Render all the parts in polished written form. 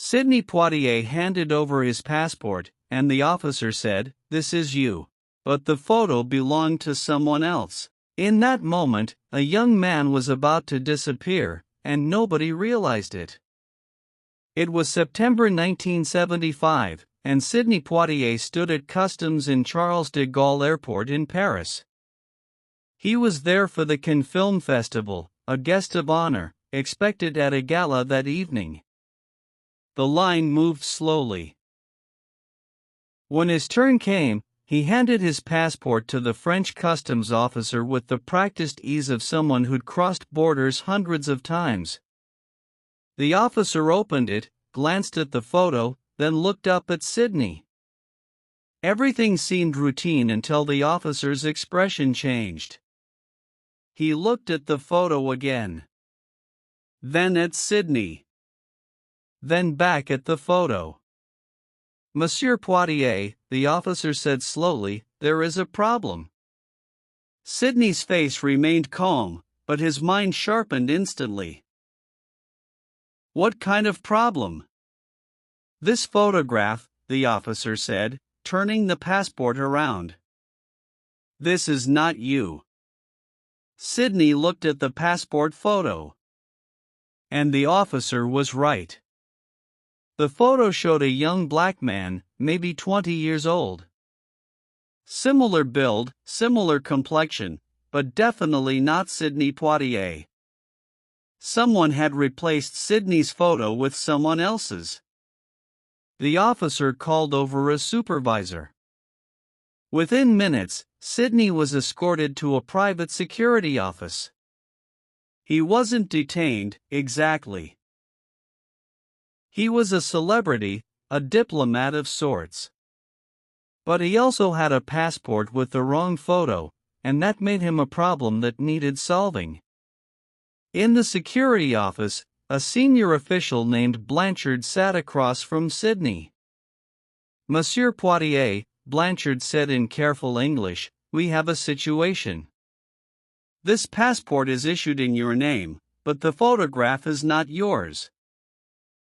Sidney Poitier handed over his passport, and the officer said, "This is you." But the photo belonged to someone else. In that moment, a young man was about to disappear, and nobody realized it. It was September 1975, and Sidney Poitier stood at customs in Charles de Gaulle Airport in Paris. He was there for the Cannes Film Festival, a guest of honor, expected at a gala that evening. The line moved slowly. When his turn came, he handed his passport to the French customs officer with the practiced ease of someone who'd crossed borders hundreds of times. The officer opened it, glanced at the photo, then looked up at Sidney. Everything seemed routine until the officer's expression changed. He looked at the photo again. Then at Sidney. Then back at the photo. "Monsieur Poitier," the officer said slowly, "there is a problem." Sidney's face remained calm, but his mind sharpened instantly. "What kind of problem?" "This photograph," the officer said, turning the passport around. "This is not you." Sidney looked at the passport photo. And the officer was right. The photo showed a young black man, maybe 20 years old. Similar build, similar complexion, but definitely not Sidney Poitier. Someone had replaced Sidney's photo with someone else's. The officer called over a supervisor. Within minutes, Sidney was escorted to a private security office. He wasn't detained, exactly. He was a celebrity, a diplomat of sorts. But he also had a passport with the wrong photo, and that made him a problem that needed solving. In the security office, a senior official named Blanchard sat across from Sidney. "Monsieur Poitier," Blanchard said in careful English, "we have a situation. This passport is issued in your name, but the photograph is not yours.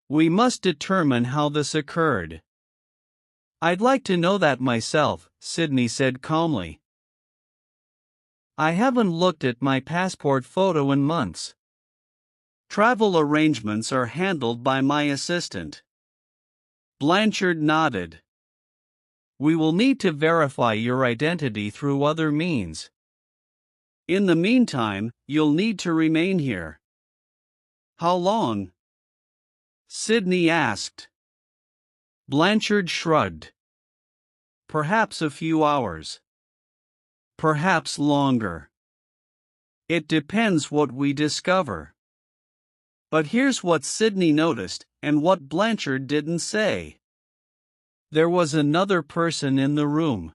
We must determine how this occurred." "I'd like to know that myself," Sidney said calmly. "I haven't looked at my passport photo in months. Travel arrangements are handled by my assistant." Blanchard nodded. "We will need to verify your identity through other means. In the meantime, you'll need to remain here." "How long?" Sidney asked. Blanchard shrugged. "Perhaps a few hours. Perhaps longer. It depends what we discover." But here's what Sidney noticed, and what Blanchard didn't say. There was another person in the room.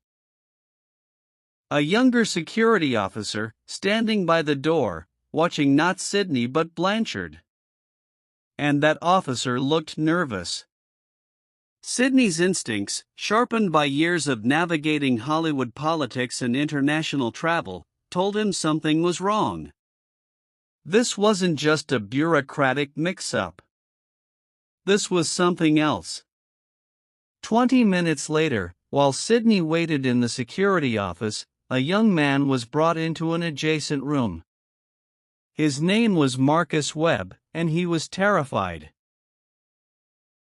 A younger security officer, standing by the door, watching not Sidney but Blanchard. And that officer looked nervous. Sidney's instincts, sharpened by years of navigating Hollywood politics and international travel, told him something was wrong. This wasn't just a bureaucratic mix-up. This was something else. 20 minutes later, while Sidney waited in the security office, a young man was brought into an adjacent room. His name was Marcus Webb, and he was terrified.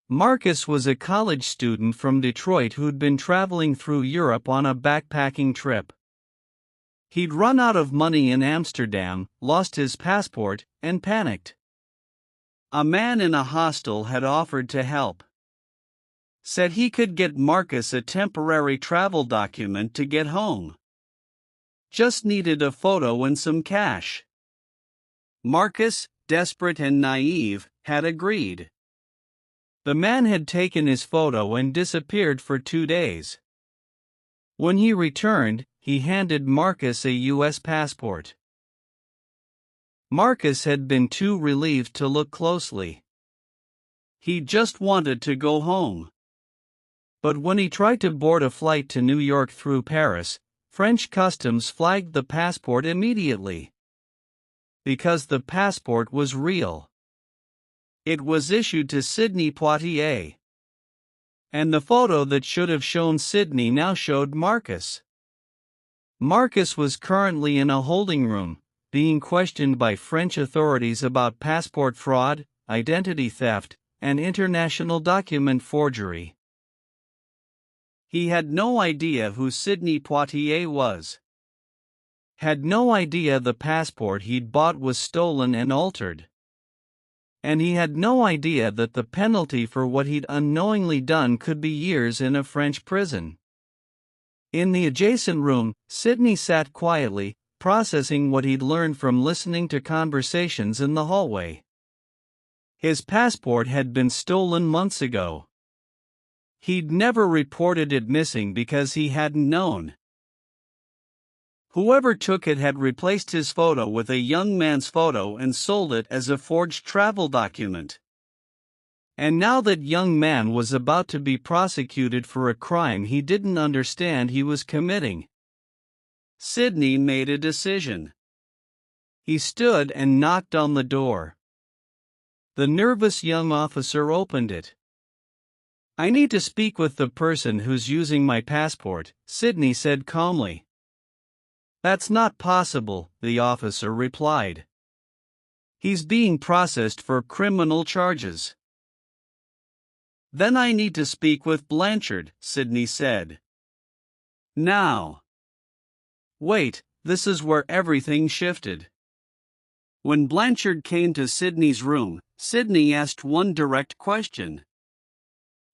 Marcus was a college student from Detroit who'd been traveling through Europe on a backpacking trip. He'd run out of money in Amsterdam, lost his passport, and panicked. A man in a hostel had offered to help. Said he could get Marcus a temporary travel document to get home. Just needed a photo and some cash. Marcus, desperate and naive, had agreed. The man had taken his photo and disappeared for 2 days. When he returned, he handed Marcus a U.S. passport. Marcus had been too relieved to look closely. He just wanted to go home. But when he tried to board a flight to New York through Paris, French customs flagged the passport immediately. Because the passport was real. It was issued to Sidney Poitier. And the photo that should have shown Sidney now showed Marcus. Marcus was currently in a holding room, being questioned by French authorities about passport fraud, identity theft, and international document forgery. He had no idea who Sidney Poitier was. Had no idea the passport he'd bought was stolen and altered. And he had no idea that the penalty for what he'd unknowingly done could be years in a French prison. In the adjacent room, Sidney sat quietly, processing what he'd learned from listening to conversations in the hallway. His passport had been stolen months ago. He'd never reported it missing because he hadn't known. Whoever took it had replaced his photo with a young man's photo and sold it as a forged travel document. And now that young man was about to be prosecuted for a crime he didn't understand he was committing. Sidney made a decision. He stood and knocked on the door. The nervous young officer opened it. "I need to speak with the person who's using my passport," Sidney said calmly. "That's not possible," the officer replied. "He's being processed for criminal charges." "Then I need to speak with Blanchard," Sidney said. "Now." Wait, this is where everything shifted. When Blanchard came to Sidney's room, Sidney asked one direct question.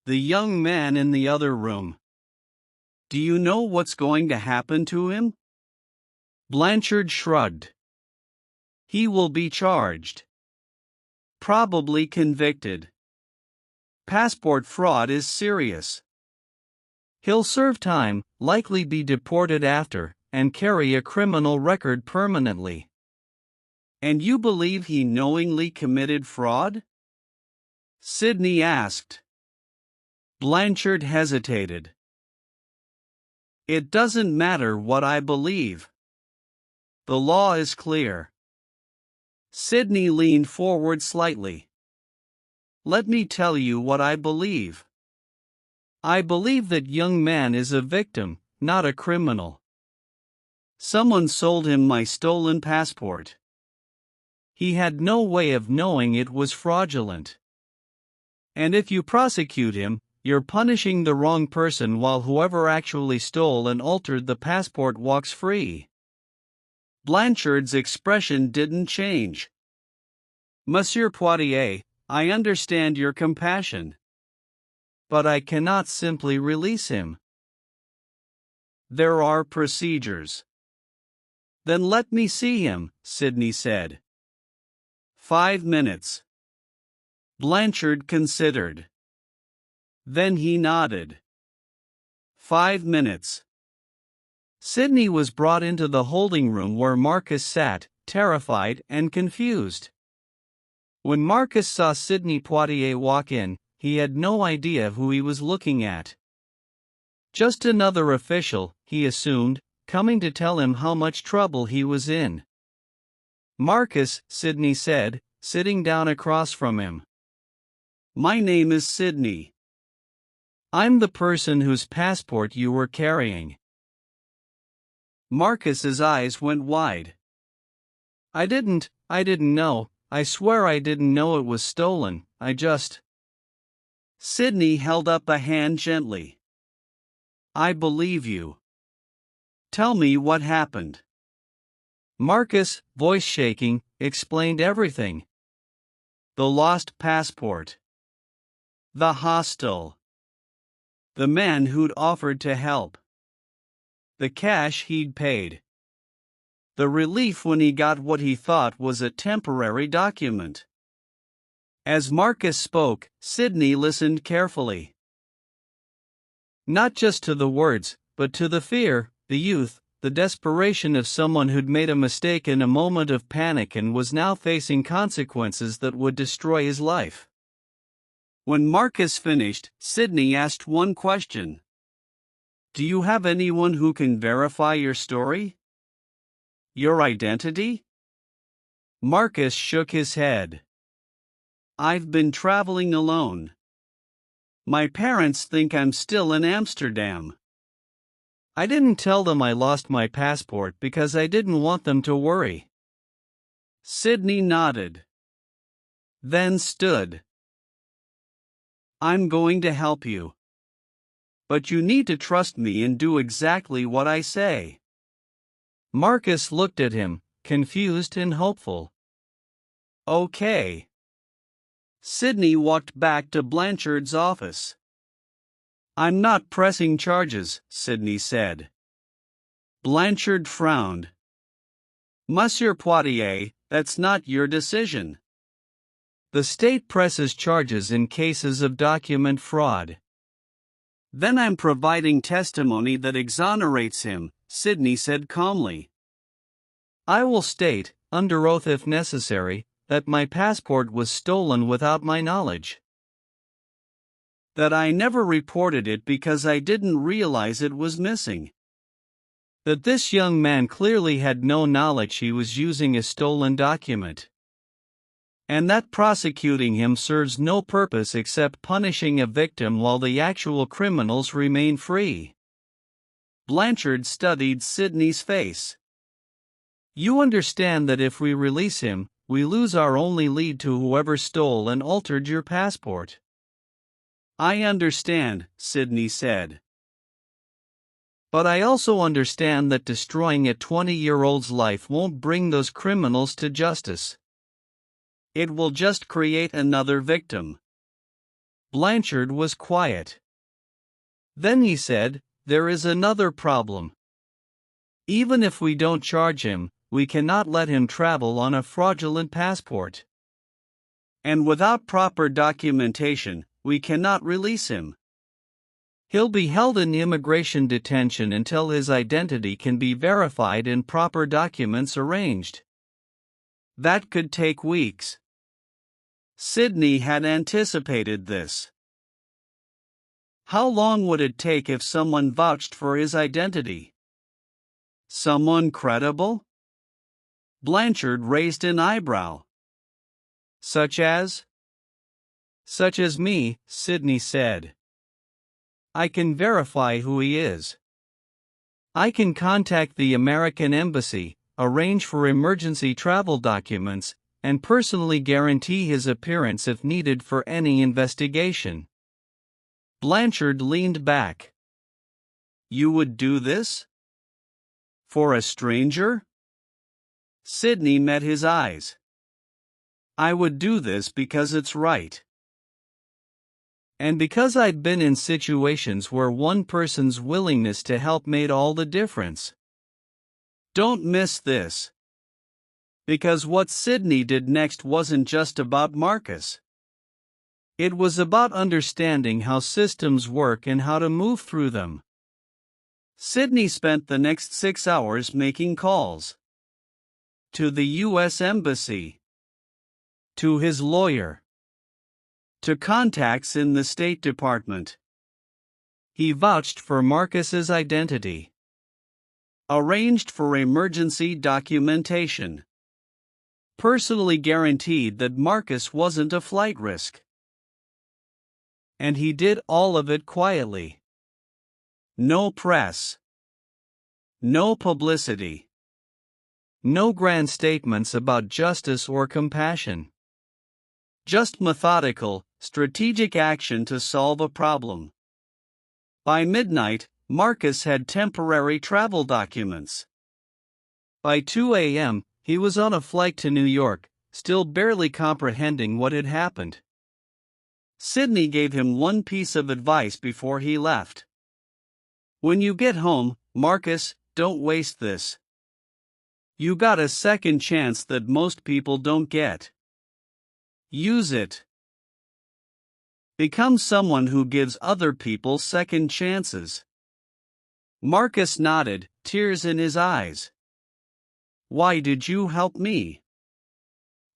The young man in the other room. "Do you know what's going to happen to him?" Blanchard shrugged. "He will be charged. Probably convicted. Passport fraud is serious. He'll serve time, likely be deported after, and carry a criminal record permanently." "And you believe he knowingly committed fraud?" Sidney asked. Blanchard hesitated. "It doesn't matter what I believe. The law is clear." Sidney leaned forward slightly. "Let me tell you what I believe. I believe that young man is a victim, not a criminal. Someone sold him my stolen passport. He had no way of knowing it was fraudulent. And if you prosecute him, you're punishing the wrong person while whoever actually stole and altered the passport walks free." Blanchard's expression didn't change. "Monsieur Poitier, I understand your compassion. But I cannot simply release him. There are procedures." "Then let me see him," Sidney said. 5 minutes. Blanchard considered. Then he nodded. 5 minutes. Sidney was brought into the holding room where Marcus sat, terrified and confused. When Marcus saw Sidney Poitier walk in, he had no idea who he was looking at. Just another official, he assumed, coming to tell him how much trouble he was in. "Marcus," Sidney said, sitting down across from him. "My name is Sidney. I'm the person whose passport you were carrying." Marcus's eyes went wide. I didn't know, I swear I didn't know it was stolen, I just..." Sidney held up a hand gently. "I believe you. Tell me what happened." Marcus, voice shaking, explained everything. The lost passport. The hostel. The man who'd offered to help. The cash he'd paid. The relief when he got what he thought was a temporary document. As Marcus spoke, Sidney listened carefully. Not just to the words, but to the fear, the youth, the desperation of someone who'd made a mistake in a moment of panic and was now facing consequences that would destroy his life. When Marcus finished, Sidney asked one question. "Do you have anyone who can verify your story? Your identity?" Marcus shook his head. I've been traveling alone. My parents think I'm still in Amsterdam. I didn't tell them I lost my passport because I didn't want them to worry. Sidney nodded. Then stood. I'm going to help you. But you need to trust me and do exactly what I say. Marcus looked at him, confused and hopeful. Okay. Sidney walked back to Blanchard's office. I'm not pressing charges, Sidney said. Blanchard frowned. Monsieur Poitier, that's not your decision. The state presses charges in cases of document fraud. Then I'm providing testimony that exonerates him, Sidney said calmly. I will state, under oath if necessary, that my passport was stolen without my knowledge. That I never reported it because I didn't realize it was missing. That this young man clearly had no knowledge he was using a stolen document. And that prosecuting him serves no purpose except punishing a victim while the actual criminals remain free. Blanchard studied Sidney's face. You understand that if we release him, we lose our only lead to whoever stole and altered your passport. I understand, Sidney said. But I also understand that destroying a 20-year-old's life won't bring those criminals to justice. It will just create another victim. Blanchard was quiet. Then he said, there is another problem. Even if we don't charge him, we cannot let him travel on a fraudulent passport. And without proper documentation, we cannot release him. He'll be held in immigration detention until his identity can be verified and proper documents arranged. That could take weeks. Sidney had anticipated this. How long would it take if someone vouched for his identity? Someone credible? Blanchard raised an eyebrow. Such as? Such as me, Sidney said. I can verify who he is. I can contact the American Embassy, arrange for emergency travel documents, and personally guarantee his appearance if needed for any investigation. Blanchard leaned back. You would do this? For a stranger? Sidney met his eyes. I would do this because it's right. And because I'd been in situations where one person's willingness to help made all the difference. Don't miss this. Because what Sidney did next wasn't just about Marcus. It was about understanding how systems work and how to move through them. Sidney spent the next 6 hours making calls. To the U.S. Embassy. To his lawyer. To contacts in the State Department. He vouched for Marcus's identity. Arranged for emergency documentation. Personally guaranteed that Marcus wasn't a flight risk. And he did all of it quietly. No press. No publicity. No grand statements about justice or compassion. Just methodical, strategic action to solve a problem. By midnight, Marcus had temporary travel documents. By 2 a.m., he was on a flight to New York, still barely comprehending what had happened. Sidney gave him one piece of advice before he left. When you get home, Marcus, don't waste this. You got a second chance that most people don't get. Use it. Become someone who gives other people second chances. Marcus nodded, tears in his eyes. Why did you help me?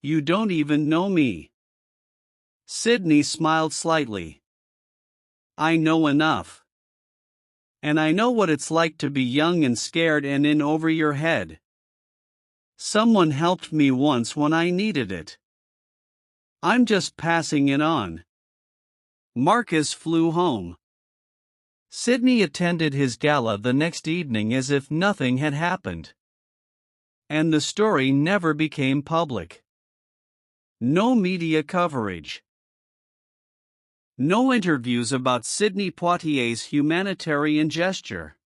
You don't even know me. Sidney smiled slightly. I know enough. And I know what it's like to be young and scared and in over your head. Someone helped me once when I needed it. I'm just passing it on. Marcus flew home. Sidney attended his gala the next evening as if nothing had happened. And the story never became public. No media coverage. No interviews about Sidney Poitier's humanitarian gesture.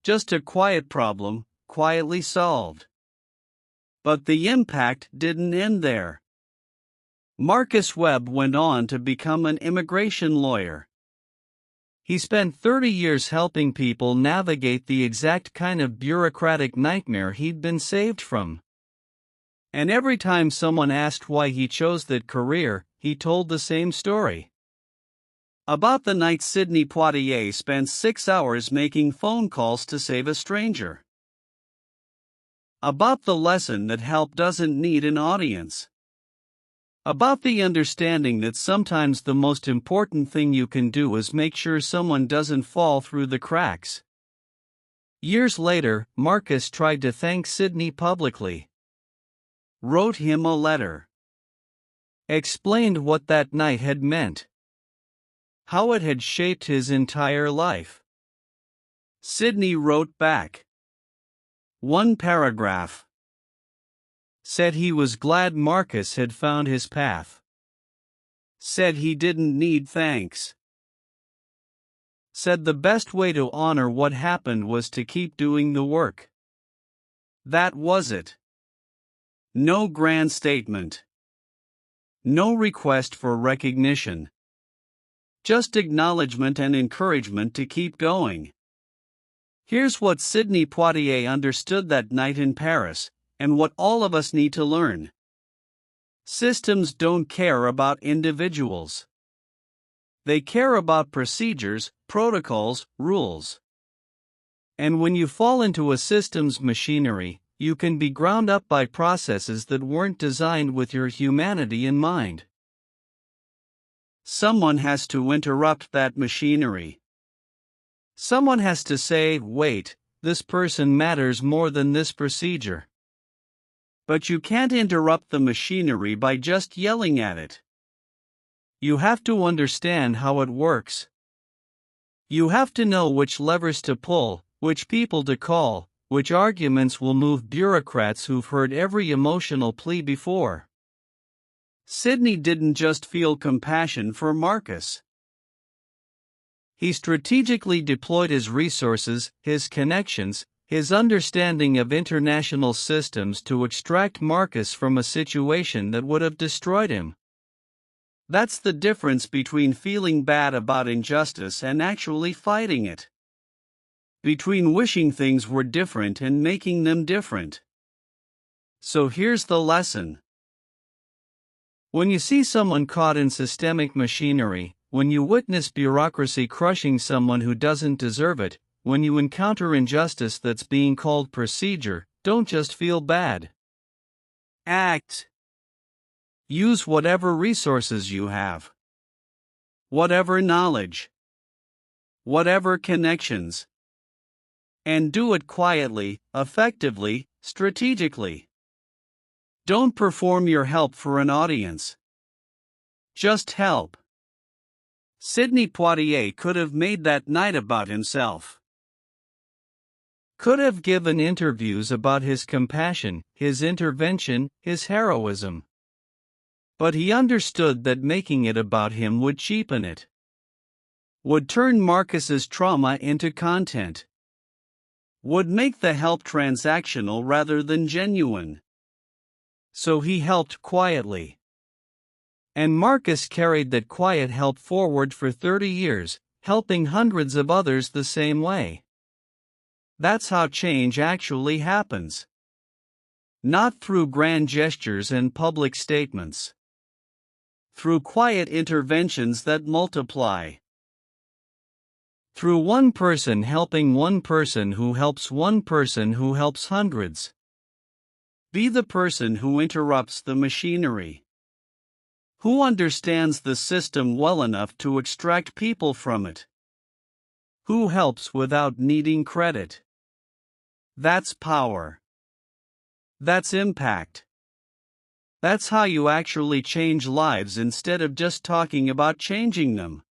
Just a quiet problem, quietly solved. But the impact didn't end there. Marcus Webb went on to become an immigration lawyer. He spent 30 years helping people navigate the exact kind of bureaucratic nightmare he'd been saved from. And every time someone asked why he chose that career, he told the same story. About the night Sidney Poitier spent 6 hours making phone calls to save a stranger. About the lesson that help doesn't need an audience. About the understanding that sometimes the most important thing you can do is make sure someone doesn't fall through the cracks. Years later, Marcus tried to thank Sidney publicly. Wrote him a letter. Explained what that night had meant. How it had shaped his entire life. Sidney wrote back. One paragraph. Said he was glad Marcus had found his path. Said he didn't need thanks. Said the best way to honor what happened was to keep doing the work. That was it. No grand statement. No request for recognition. Just acknowledgement and encouragement to keep going. Here's what Sidney Poitier understood that night in Paris, and what all of us need to learn. Systems don't care about individuals. They care about procedures, protocols, rules. And when you fall into a system's machinery, you can be ground up by processes that weren't designed with your humanity in mind. Someone has to interrupt that machinery. Someone has to say, wait, this person matters more than this procedure. But you can't interrupt the machinery by just yelling at it. You have to understand how it works. You have to know which levers to pull, which people to call, which arguments will move bureaucrats who've heard every emotional plea before. Sidney didn't just feel compassion for Marcus. He strategically deployed his resources, his connections, his understanding of international systems to extract Marcus from a situation that would have destroyed him. That's the difference between feeling bad about injustice and actually fighting it. Between wishing things were different and making them different. So here's the lesson. When you see someone caught in systemic machinery, when you witness bureaucracy crushing someone who doesn't deserve it, when you encounter injustice that's being called procedure, don't just feel bad. Act. Use whatever resources you have. Whatever knowledge. Whatever connections. And do it quietly, effectively, strategically. Don't perform your help for an audience. Just help. Sidney Poitier could have made that night about himself. Could have given interviews about his compassion, his intervention, his heroism. But he understood that making it about him would cheapen it. Would turn Marcus's trauma into content. Would make the help transactional rather than genuine. So he helped quietly. And Marcus carried that quiet help forward for 30 years, helping hundreds of others the same way. That's how change actually happens. Not through grand gestures and public statements. Through quiet interventions that multiply. Through one person helping one person who helps one person who helps hundreds. Be the person who interrupts the machinery. Who understands the system well enough to extract people from it? Who helps without needing credit? That's power. That's impact. That's how you actually change lives instead of just talking about changing them.